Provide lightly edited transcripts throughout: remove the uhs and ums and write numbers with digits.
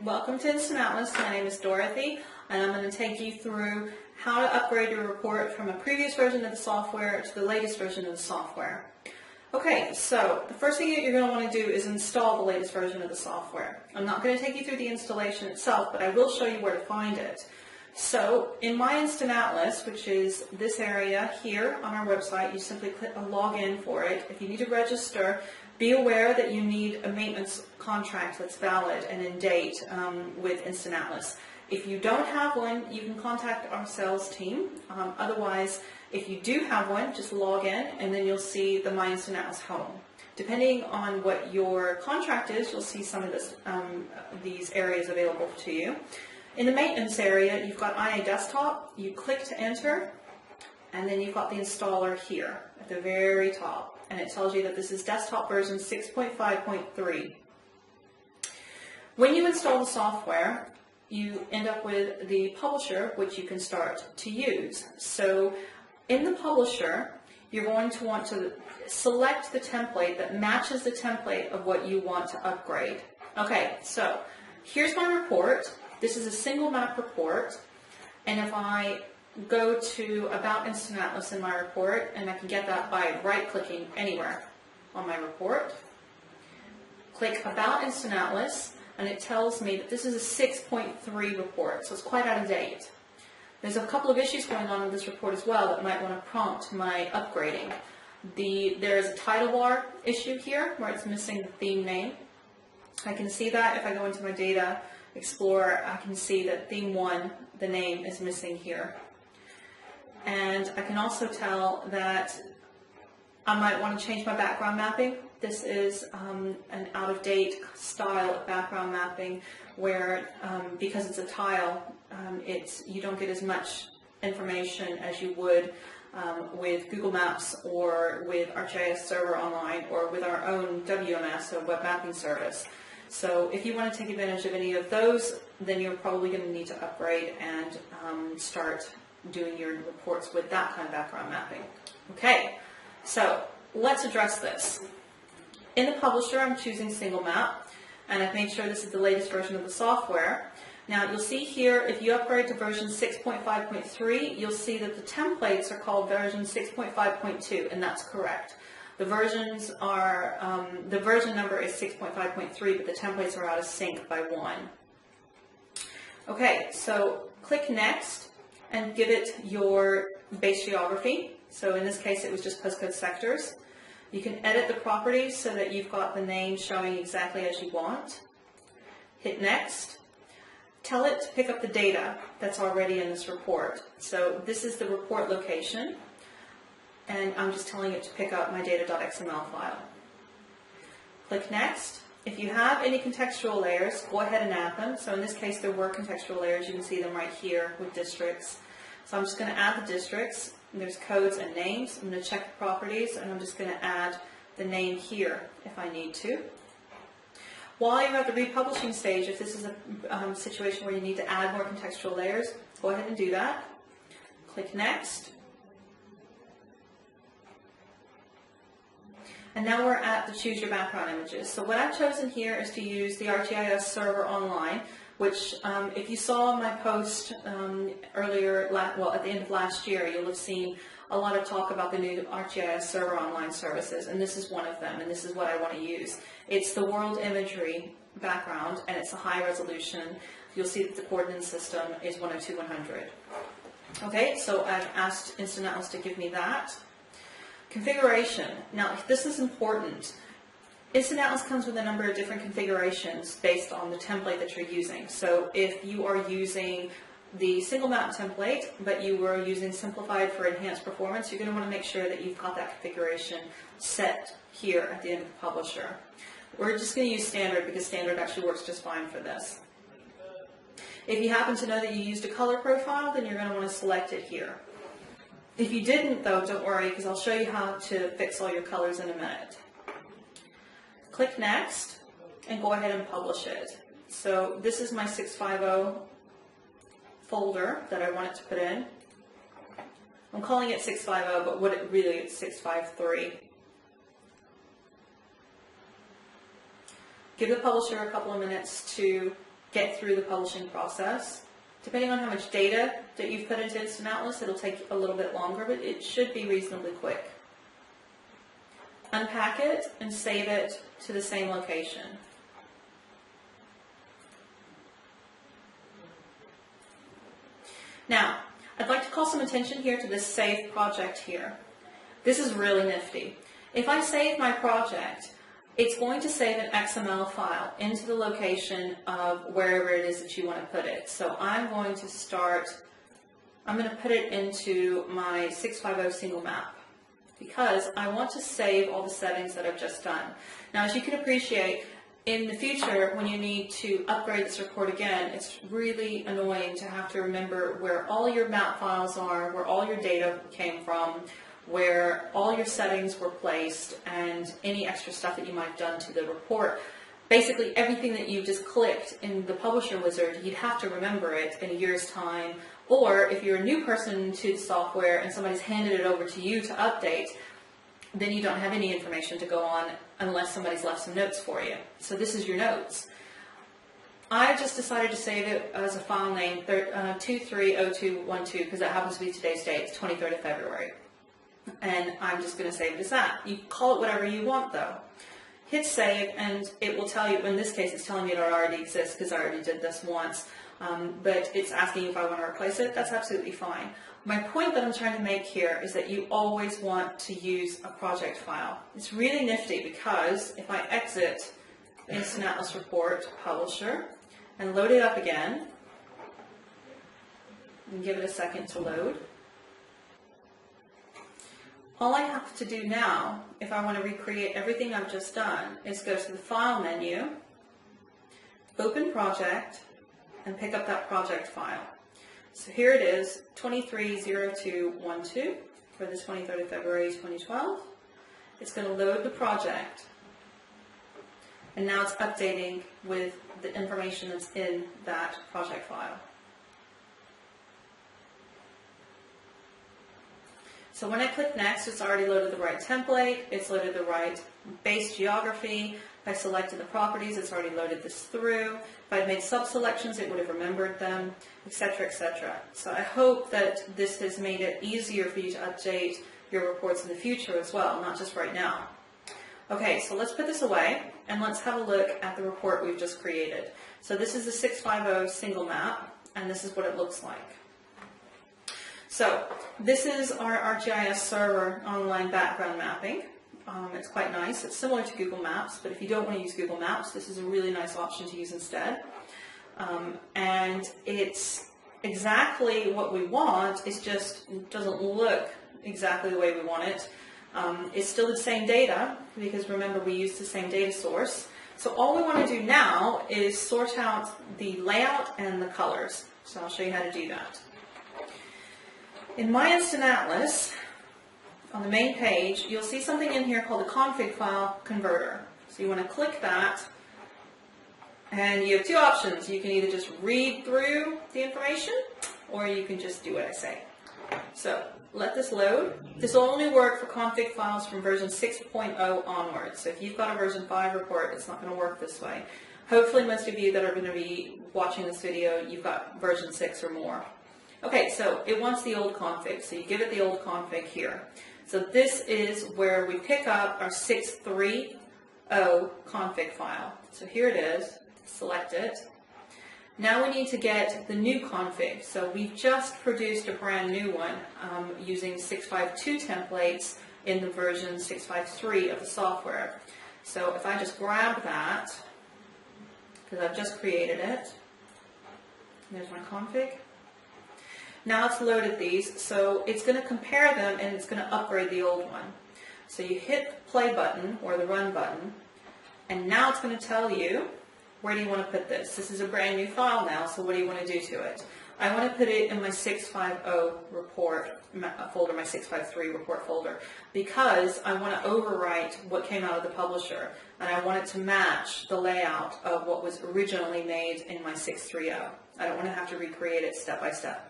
Welcome to InstantAtlas. My name is Dorothy, and I'm going to take you through how to upgrade your report from a previous version of the software to the latest version of the software. Okay, so the first thing that you're going to want to do is install the latest version of the software. I'm not going to take you through the installation itself, but I will show you where to find it. So in my InstantAtlas, which is this area here on our website, you simply click a login for it. If you need to register, be aware that you need a maintenance contract that's valid and in date with InstantAtlas. If you don't have one, you can contact our sales team. Otherwise, if you do have one, just log in and then you'll see the My InstantAtlas home. Depending on what your contract is, you'll see some of these areas available to you. In the maintenance area, you've got IA Desktop. You click to enter, and then you've got the installer here at the very top. And it tells you that this is desktop version 6.5.3. When you install the software, you end up with the publisher, which you can start to use. So in the publisher, you're going to want to select the template that matches the template of what you want to upgrade. Okay, so here's my report. This is a single map report, and if I go to About InstantAtlas in my report, and I can get that by right-clicking anywhere on my report, click About InstantAtlas, and it tells me that this is a 6.3 report, so it's quite out of date. There's a couple of issues going on in this report as well that might want to prompt my upgrading. There is a title bar issue here where it's missing the theme name. I can see that if I go into my data Explorer, I can see that theme 1, the name, is missing here. And I can also tell that I might want to change my background mapping. This is an out-of-date style of background mapping where, because it's a tile, you don't get as much information as you would with Google Maps or with ArcGIS Server Online or with our own WMS, a web mapping service. So if you want to take advantage of any of those, then you're probably going to need to upgrade and start doing your reports with that kind of background mapping. Okay, so let's address this. In the publisher, I'm choosing single map, and I've made sure this is the latest version of the software. Now you'll see here, if you upgrade to version 6.5.3, you'll see that the templates are called version 6.5.2, and that's correct. The versions are, the version number is 6.5.3, but the templates are out of sync by 1. Okay, so click Next and give it your base geography. So in this case, it was just postcode sectors. You can edit the properties so that you've got the name showing exactly as you want. Hit Next. Tell it to pick up the data that's already in this report. So this is the report location, and I'm just telling it to pick up my data.xml file. Click Next. If you have any contextual layers, go ahead and add them. So in this case, there were contextual layers. You can see them right here with districts. So I'm just going to add the districts. And there's codes and names. I'm going to check the properties, and I'm just going to add the name here if I need to. While you're at the republishing stage, if this is a situation where you need to add more contextual layers, go ahead and do that. Click Next. And now we're at the Choose Your Background Images. So what I've chosen here is to use the ArcGIS Server Online, which if you saw my post earlier, well, at the end of last year, you'll have seen a lot of talk about the new ArcGIS Server Online services, and this is one of them, and this is what I want to use. It's the world imagery background, and it's a high resolution. You'll see that the coordinate system is 102.100. Okay, so I've asked InstantAtlas to give me that. Configuration. Now, this is important. InstantAtlas comes with a number of different configurations based on the template that you're using. So if you are using the single map template, but you were using simplified for enhanced performance, you're going to want to make sure that you've got that configuration set here at the end of the publisher. We're just going to use standard because standard actually works just fine for this. If you happen to know that you used a color profile, then you're going to want to select it here. If you didn't, though, don't worry, because I'll show you how to fix all your colors in a minute. Click Next, and go ahead and publish it. So this is my 650 folder that I want it to put in. I'm calling it 650, but what it really is 653. Give the publisher a couple of minutes to get through the publishing process. Depending on how much data that you've put into InstantAtlas, it'll take a little bit longer, but it should be reasonably quick. Unpack it and save it to the same location. Now, I'd like to call some attention here to this Save Project here. This is really nifty. If I save my project, it's going to save an XML file into the location of wherever it is that you want to put it. So I'm going to put it into my 650 single map because I want to save all the settings that I've just done. Now, as you can appreciate, in the future, when you need to upgrade this report again, it's really annoying to have to remember where all your map files are, where all your data came from, where all your settings were placed, and any extra stuff that you might have done to the report. Basically, everything that you just clicked in the Publisher Wizard, you'd have to remember it in a year's time, or if you're a new person to the software and somebody's handed it over to you to update, then you don't have any information to go on unless somebody's left some notes for you. So this is your notes. I just decided to save it as a file name 230212 because that happens to be today's date, it's 23rd of February. And I'm just going to save it as that. You call it whatever you want though. Hit save and it will tell you, in this case it's telling me it already exists because I already did this once, but it's asking if I want to replace it. That's absolutely fine. My point that I'm trying to make here is that you always want to use a project file. It's really nifty because if I exit InstantAtlas Report Publisher and load it up again, and give it a second to load, all I have to do now, if I want to recreate everything I've just done, is go to the File menu, open Project, and pick up that project file. So here it is, 230212 for the 23rd of February 2012. It's going to load the project, and now it's updating with the information that's in that project file. So when I click next, it's already loaded the right template, it's loaded the right base geography. If I selected the properties, it's already loaded this through. If I'd made sub-selections, it would have remembered them, etc., etc. So I hope that this has made it easier for you to update your reports in the future as well, not just right now. Okay, so let's put this away and let's have a look at the report we've just created. So this is the 650 single map, and this is what it looks like. So this is our ArcGIS server online background mapping. It's quite nice. It's similar to Google Maps, but if you don't want to use Google Maps, this is a really nice option to use instead. And it's exactly what we want. It just doesn't look exactly the way we want it. It's still the same data because remember we use the same data source. So all we want to do now is sort out the layout and the colors. So I'll show you how to do that. In my InstantAtlas, on the main page, you'll see something in here called the config file converter. So you want to click that, and you have two options. You can either just read through the information, or you can just do what I say. So let this load. This will only work for config files from version 6.0 onwards. So if you've got a version 5 report, it's not going to work this way. Hopefully most of you that are going to be watching this video, you've got version 6 or more. Okay, so it wants the old config, so you give it the old config here. So this is where we pick up our 630 config file. So here it is, select it. Now we need to get the new config. So we've just produced a brand new one using 652 templates in the version 653 of the software. So if I just grab that, because I've just created it, there's my config. Now it's loaded these, so it's going to compare them and it's going to upgrade the old one. So you hit the play button or the run button, and now it's going to tell you where do you want to put this. This is a brand new file now, so what do you want to do to it? I want to put it in my 650 report folder, my 653 report folder, because I want to overwrite what came out of the publisher, and I want it to match the layout of what was originally made in my 630. I don't want to have to recreate it step by step.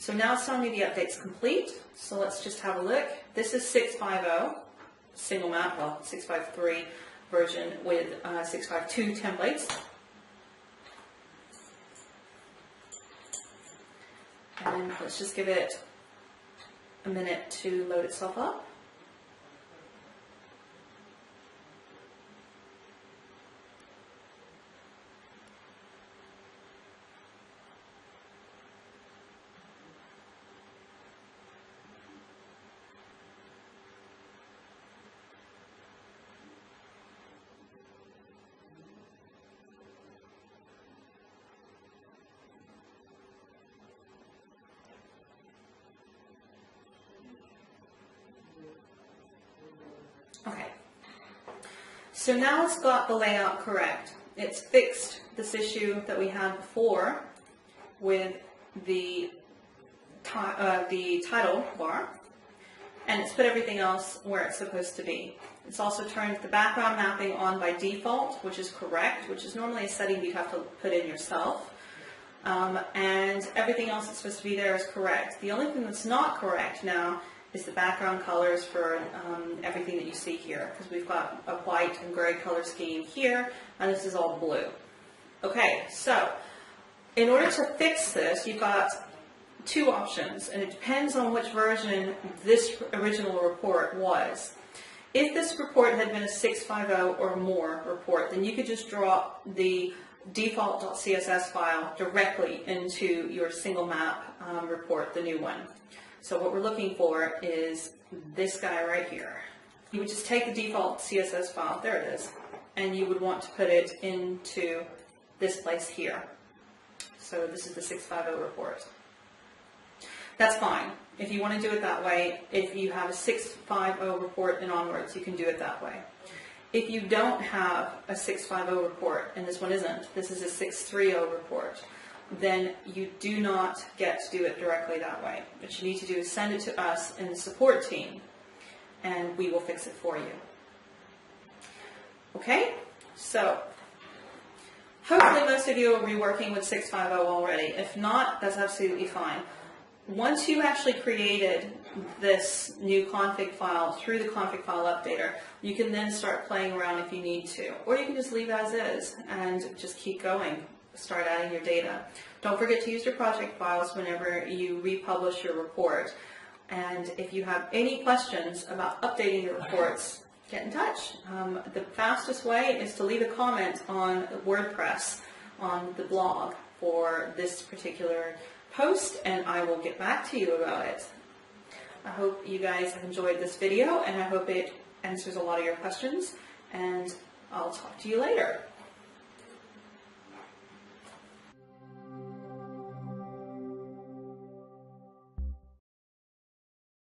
So now it's telling me the update's complete, so let's just have a look. This is 650, single map, well, 653. version with 652 templates. And let's just give it a minute to load itself up. Okay, so now it's got the layout correct. It's fixed this issue that we had before with the title bar, and it's put everything else where it's supposed to be. It's also turned the background mapping on by default, which is correct, which is normally a setting you'd have to put in yourself. And everything else that's supposed to be there is correct. The only thing that's not correct now is the background colors for everything that you see here, because we've got a white and gray color scheme here, and this is all blue. Okay, so in order to fix this, you've got two options, and it depends on which version this original report was. If this report had been a 650 or more report, then you could just drop the default.css file directly into your single map report, the new one. So what we're looking for is this guy right here. You would just take the default CSS file, there it is, and you would want to put it into this place here. So this is the 650 report. That's fine. If you want to do it that way, if you have a 650 report and onwards, you can do it that way. If you don't have a 650 report, and this one isn't, this is a 630 report, then you do not get to do it directly that way. What you need to do is send it to us in the support team, and we will fix it for you. Okay? So, hopefully most of you will be working with 650 already. If not, that's absolutely fine. Once you actually created this new config file through the config file updater, you can then start playing around if you need to. Or you can just leave as is and just keep going. Start adding your data. Don't forget to use your project files whenever you republish your report. And if you have any questions about updating your reports, get in touch. The fastest way is to leave a comment on WordPress on the blog for this particular post, and I will get back to you about it. I hope you guys have enjoyed this video, and I hope it answers a lot of your questions, and I'll talk to you later.